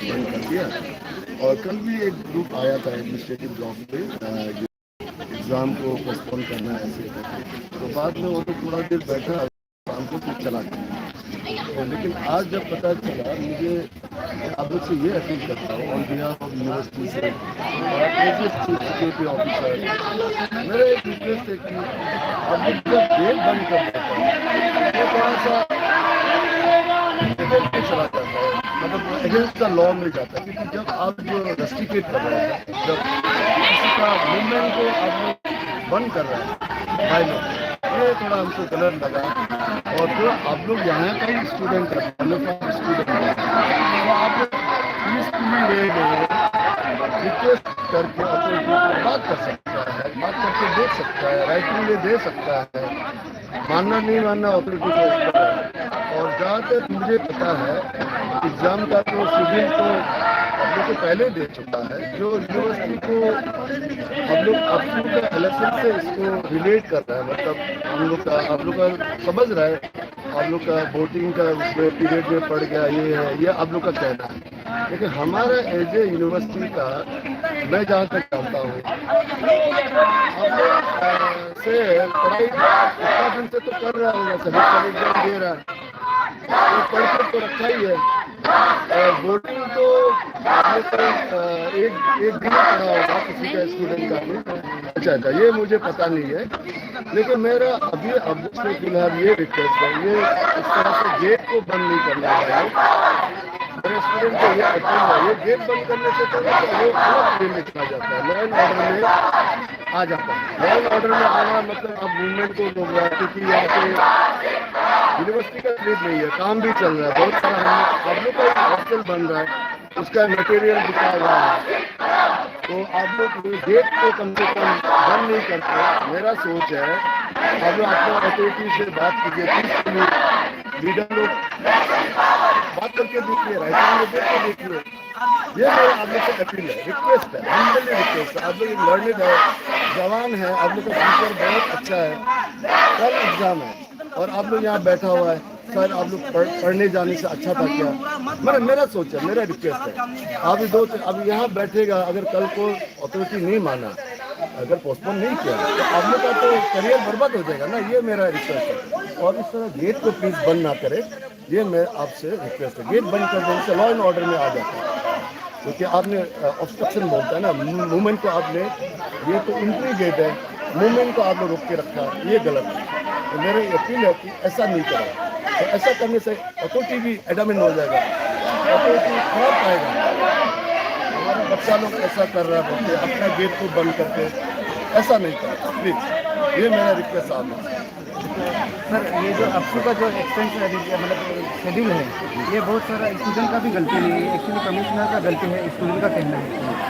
बंद कर दिया। और कल भी एक ग्रुप आया था एडमिनिस्ट्रेटिव ब्लॉक पे, एग्ज़ाम को पोस्टपोन करना है ऐसे करके। तो बाद में वो तो पूरा देर बैठा, शाम को फिर चला गया। लेकिन आज जब पता चला, मुझे आप लोग से ये अपील करता हूँ ऑन बिहाफ ऑफ यूनिवर्सिटी से और एज सिक्योरिटी ऑफिसर, मेरा एक रिक्वेस्ट है कि आप लोग जब गेट बंद कर देते हैं तो थोड़ा सा इलीगल पे चला जाता है, मतलब अगेंस्ट द लॉ में जाता है। क्योंकि जब आप जो रेस्ट्रिकेट कर रहे हैं, जब किसी का मूवमेंट को आप लोग बंद कर रहे हैं बाय लॉ, ये थोड़ा हमको गलत लगा। और जो आप लोग यहाँ का ही स्टूडेंट है, स्टूडेंट है, तो आप लोग पीसफुली वे में रिक्वेस्ट करके अथॉरिटी को बात कर सकता है, बात करके देख सकता है, राइटिंग में दे सकता है। मानना नहीं मानना अथॉरिटी को ऊपर है। और जहाँ तक मुझे पता है, एग्ज़ाम का तो शेड्यूल तो हम लोग को पहले दे चुका है। जो यूनिवर्सिटी को हम लोग अपने का इलेक्शन से इसको रिलेट कर रहा है, मतलब हम लोग का आप लोग का समझ रहा है, आप लोग का वोटिंग का उसमें पीरियड में पड़ गया, ये है, ये आप लोग का कहना है। लेकिन हमारा एज ए यूनिवर्सिटी का, मैं जहाँ तक जानता हूँ, आप लोग से पढ़ाई इतना दिन से तो कर रहा होगा, सभी एग्जाम दे रहा है, तो पढ़ के तो रखा ही है। वोटिंग तो एक एक दिन पढ़ा होगा किसी का स्टूडेंट का भी। अच्छा, ये मुझे पता नहीं है। लेकिन मेरा अभी अब से फिलहाल ये रिक्वेस्ट है, ये इस तरह से गेट को बंद नहीं करना चाहिए। मेरे स्टूडेंट को ये अपील है, ये गेट बंद करने से तो वो अलग वे में चला जाता है, लॉ एंड ऑर्डर में आ जाता है। लॉ एंड ऑर्डर में आना मतलब आप मूवमेंट को रोक रहा है, क्योंकि यहाँ पे यूनिवर्सिटी का ट्रिप नहीं है, काम भी चल रहा है, बहुत सारा आप लोग का हॉस्टल बन रहा है, उसका मटेरियल बिका हुआ है। तो आप लोग गेट को कम से कम बंद नहीं करते। मेरा सोच है आप लोग अपने अथॉरिटी से बात कीजिए, पीसफुली लीडर लोग बात करके देखिए, राइटिंग में देख के देखिए। ये मेरा आप लोग से अपील है, रिक्वेस्ट है, हम्बली रिक्वेस्ट है। आप लोग लर्निंग है, जवान है, आप लोग का फ्यूचर बहुत अच्छा है। कल एग्जाम है और आप लोग यहाँ बैठा हुआ है, सर आप लोग पढ़ने जाने से अच्छा था क्या? मेरा सोच है, मेरा रिक्वेस्ट है। अब यहाँ बैठेगा, अगर कल को अथॉरिटी नहीं माना, अगर पोस्टपोन नहीं किया, तो आप लोग का तो करियर बर्बाद हो जाएगा ना। ये मेरा रिक्वेस्ट है। और इस तरह गेट को प्लीज़ बंद ना करें, ये मैं आपसे रिक्वेस्ट है। गेट बंद कर देने से लॉ एंड ऑर्डर में आ जाता है, क्योंकि आपने ऑब्स्ट्रक्शन बोलता है ना, मूवमेंट को आपने, ये तो एंट्री गेट है, मूवमेंट को आप लोग रोक के रखा है, ये गलत है। तो मेरी अपील है कि ऐसा नहीं करें। तो ऐसा करने से अथॉरिटी भी एडमिन हो जाएगा, अथॉरिटी खराब पाएगा। हमारा बच्चा लोग ऐसा कर रहा है, बोलते अपना गेट को बंद करके, ऐसा नहीं करें प्लीज़। ये मेरा रिक्वेस्ट आपसे। सर, ये जो आपको का जो एक्सटेंशन मतलब शेड्यूल है, ये बहुत सारा स्टूडेंट का भी गलती नहीं है, एक्चुअली कमिश्नर का गलती है, स्टूडेंट का कहना है।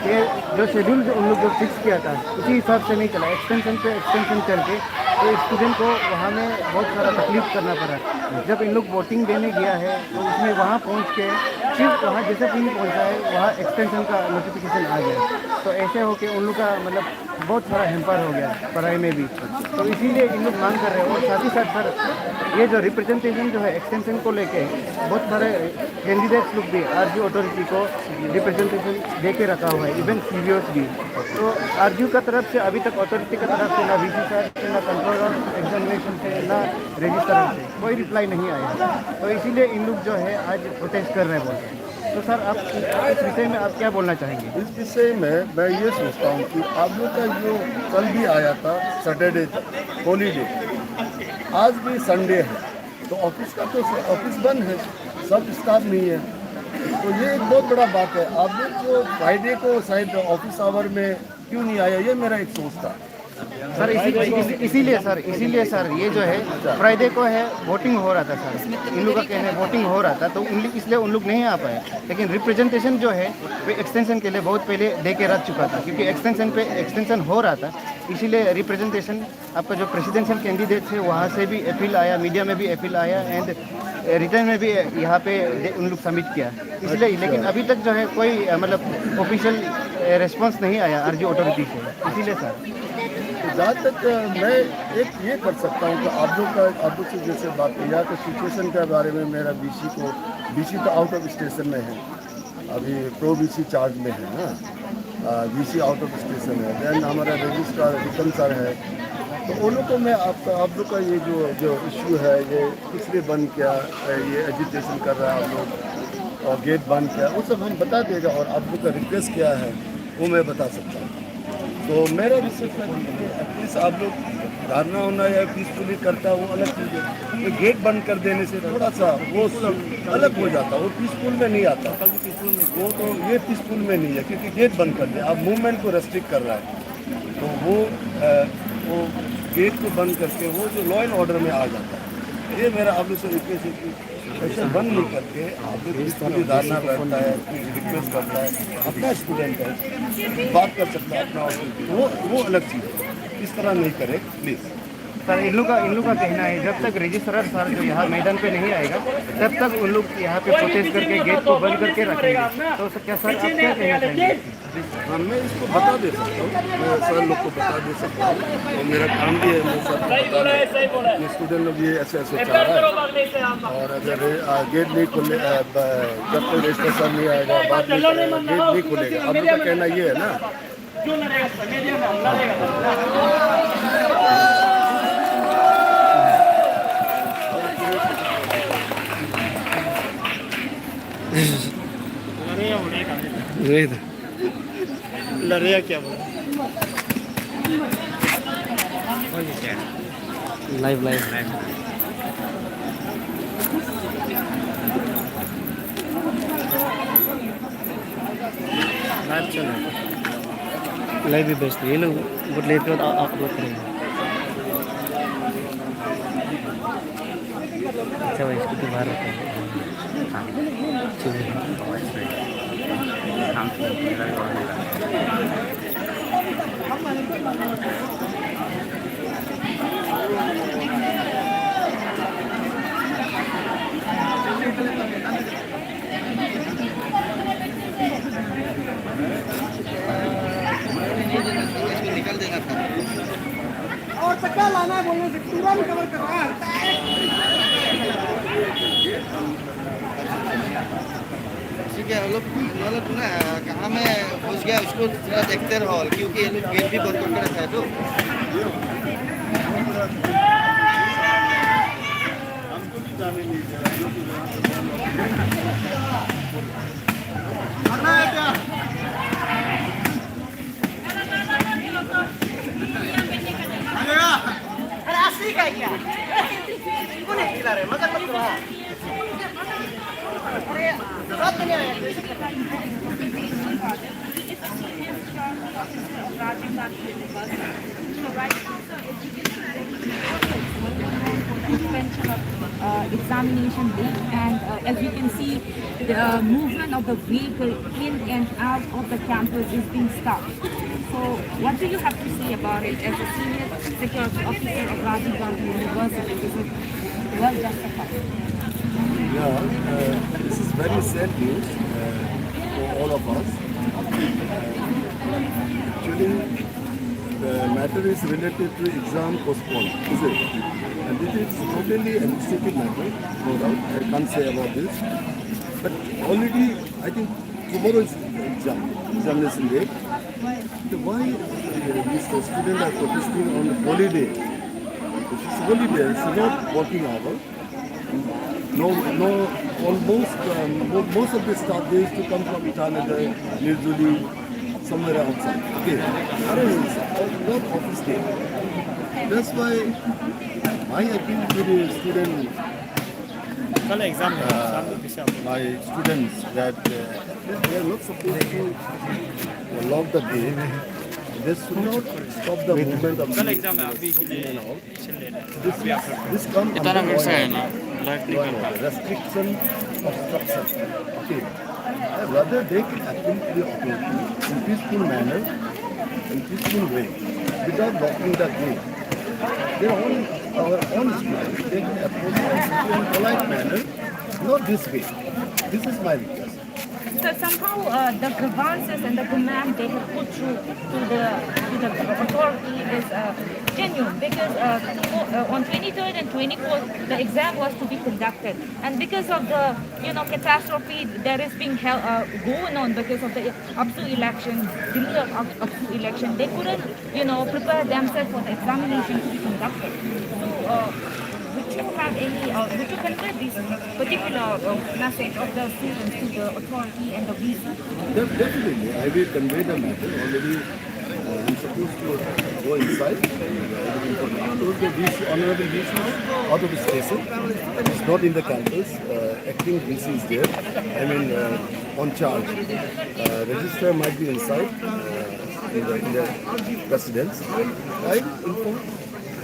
ये जो शेड्यूल जो उन लोग जो फिक्स किया था उसी हिसाब से नहीं चला, एक्सटेंशन पे एक्सटेंशन करके तो स्टूडेंट को वहाँ में बहुत सारा तकलीफ करना पड़ा। जब इन लोग वोटिंग देने गया है तो उसमें वहाँ पहुँच के सिर्फ वहाँ जैसे भी पहुँचा है वहाँ एक्सटेंशन का नोटिफिकेशन आ गया, तो ऐसे हो के उन लोग का मतलब बहुत सारा हेम्पर हो गया पढ़ाई में भी। तो इसीलिए इन लोग मांग कर रहे हैं। और साथ ही साथ सर, ये जो रिप्रेजेंटेशन जो है एक्सटेंशन को लेके, बहुत सारे कैंडिडेट्स लोग भी आरजीयू अथॉरिटी को रिप्रेजेंटेशन दे के रखा हुआ है, इवन सीवीओस भी। तो आरजीयू का तरफ से अभी तक अथॉरिटी का तरफ से ना वीसी सर से, ना कंट्रोल ऑफ एग्जामिनेशन से, ना रजिस्ट्रार से कोई रिप्लाई नहीं आया। तो इसीलिए इन लोग जो है आज प्रोटेस्ट कर रहे हैं बोलते हैं। तो सर, आप इस विषय में आप क्या बोलना चाहेंगे? इस विषय में मैं ये सोचता हूँ कि आप लोग का जो कल भी आया था सैटरडे हॉलीडे, आज भी संडे है, तो ऑफिस का तो ऑफिस बंद है, सब स्टाफ नहीं है। तो ये एक बहुत बड़ा बात है। आप लोग को फ्राइडे को शायद ऑफिस आवर में क्यों नहीं आया, ये मेरा एक सोच था सर। इसीलिए सर ये जो है फ्राइडे को है वोटिंग हो रहा था सर, इन लोग का कहना है वोटिंग हो रहा था, तो इसलिए उन लोग नहीं आ पाए। लेकिन रिप्रेजेंटेशन जो है वो एक्सटेंशन के लिए बहुत पहले दे के रख चुका था, क्योंकि एक्सटेंशन हो रहा था, इसीलिए रिप्रेजेंटेशन आपका जो प्रेसिडेंशियल कैंडिडेट थे वहाँ से भी अपील आया, मीडिया में भी अपील आया, एंड रिटर्न में भी यहाँ पे उन लोग सबमिट किया इसलिए। लेकिन अभी तक जो है कोई मतलब ऑफिशियल रिस्पॉन्स नहीं आया आरजीयू अथॉरिटी से, इसीलिए सर। जहाँ तक मैं एक ये कर सकता हूँ कि आप लोग से जैसे बात की, यहाँ के सिचुएशन के बारे में, मेरा बीसी तो आउट ऑफ स्टेशन में है, अभी प्रो बीसी चार्ज में है ना, बीसी आउट ऑफ स्टेशन है, देन हमारा रजिस्ट्रार विक्रम सर है। तो उन लोग को मैं आप लोग का ये जो इशू है, ये इसलिए बंद किया, ये एजिटेशन कर रहा है आप लोग और गेट बंद किया, वो सब हम बता देगा। और आप लोग का रिक्वेस्ट क्या है वो मैं बता सकता हूँ। तो मेरा रिक्वेस्ट है एटलीस्ट आप लोग धारणा होना या पीसफुली करता वो अलग चीज़ है। तो गेट बंद कर देने से थोड़ा सा वो अलग हो जाता, वो पीसफुल में नहीं आता। वो तो ये पीसफुल में नहीं है क्योंकि गेट बंद कर दे, आप मूवमेंट को रेस्ट्रिक्ट कर रहा है। तो वो गेट को बंद करके वो जो लॉ एंड ऑर्डर में आ जाता है। ये मेरा आप लोग से रिक्वेस्ट है कि ऐसे बंद नहीं करके आप लोग पीसफुली धारणा करता है, रिक्वेस्ट करता है, अपना स्टूडेंट है, बात कर सकता है अपना, वो अलग चीज़ है। इस तरह नहीं करे प्लीज़। सर इन लोग का कहना है जब तक रजिस्ट्रार सर जो यहाँ मैदान पे नहीं आएगा तब तक उन लोग यहाँ पे प्रोटेस्ट करके गेट को बंद करके रखेंगे। तो क्या सर आप क्या कहना चाहेंगे? हाँ, मैं इसको बता दे सकता हूँ, मैं सर लोग को बता दे सकता हूँ और मेरा काम भी है, मैं सर को बता दें कि स्टूडेंट लोग ये ऐसे ऐसे चाह रहा है। और अगर गेट नहीं खुले, जब तक रजिस्ट्रार सर नहीं आएगा, बात नहीं करेगा, गेट नहीं खुलेगा। आप लोग का कहना ये है ना। लड़ेगा क्या बोला? लाइव भी बेस्ट है। ये लोग गुड लाइव पे अपलोड करेंगे। अच्छा भाई इसको तो बाहर रखते हैं। निकल देगा था और पक्का लाना है बोलने से पूरा भी कवर कर रहा है। ठीक है, वो लोग ना कहाँ में घुस गया उसको थोड़ा देखते रहो क्योंकि ये लोग गेट भी बंद करके रखा है। तो हमको भी जाने नहीं दे रहा। क्या इनको नहीं खिला रहे मगर मत करो। अरे बात नहीं आया examination day, and as you can see, the movement of the vehicle in and out of the campus is being stopped. So what do you have to say about it as a senior security officer of Rajiv Gandhi University? Is it well justified? Yeah, this is very sad news for all of us. Actually, the matter is related to exam postponed, is it? And it is totally an administrative matter, no doubt. I can't say about this. But already, I think tomorrow is examination day. So why these students are protesting on holiday? If it's holiday, it's not working hour. Almost most of the staff they used to come from Itanagar, Nirzuli, somewhere outside. Okay, not office day. That's why I appeal to the student. My students that they are not supposed to lock the gate. They should not stop the movement of the and all. This comes under restriction of structure. Okay. Rather they can appeal to the authority in peaceful manner, in peaceful way, without locking the gate. Their our own students, they can approach us in a polite manner, not this way. This is my request. So somehow the grievances and the demand they have put through to the authority is genuine because on 23rd and 24th the exam was to be conducted, and because of the catastrophe that is being going on because of the UPSU election, delay of UPSU election, they couldn't prepare themselves for the examination to be conducted. So. Would you convey this particular message of the students to the authority and the VC? Definitely, I will convey the matter. Already, I'm supposed to go inside. The VC, honorable VC is out of the station. It's not in the campus. Acting VC is there. I mean, on charge. Registrar might be inside in the residence. I inform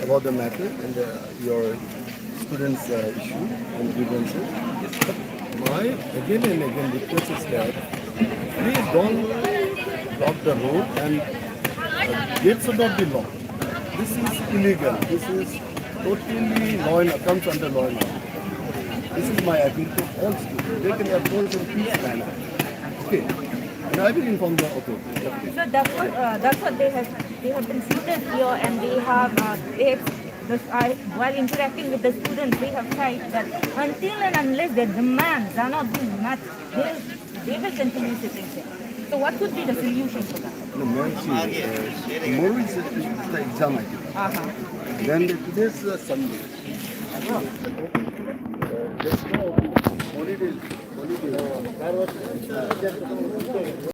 about the matter and your students' issue and grievances. But my again and again request is that please don't block the road and gates should not be locked. This is illegal. This is totally comes under law and order. This is my appeal to all students. They can approach in peace manner. Okay. And I will inform the authority. So that's what they have been seated here, and while interacting with the students, they have said that until and unless their demands are not being met, they will continue sitting there. So what would be the solution for that? No, ma'am, see, tomorrow is the exam, I think. Then today's Sunday. There's no holidays.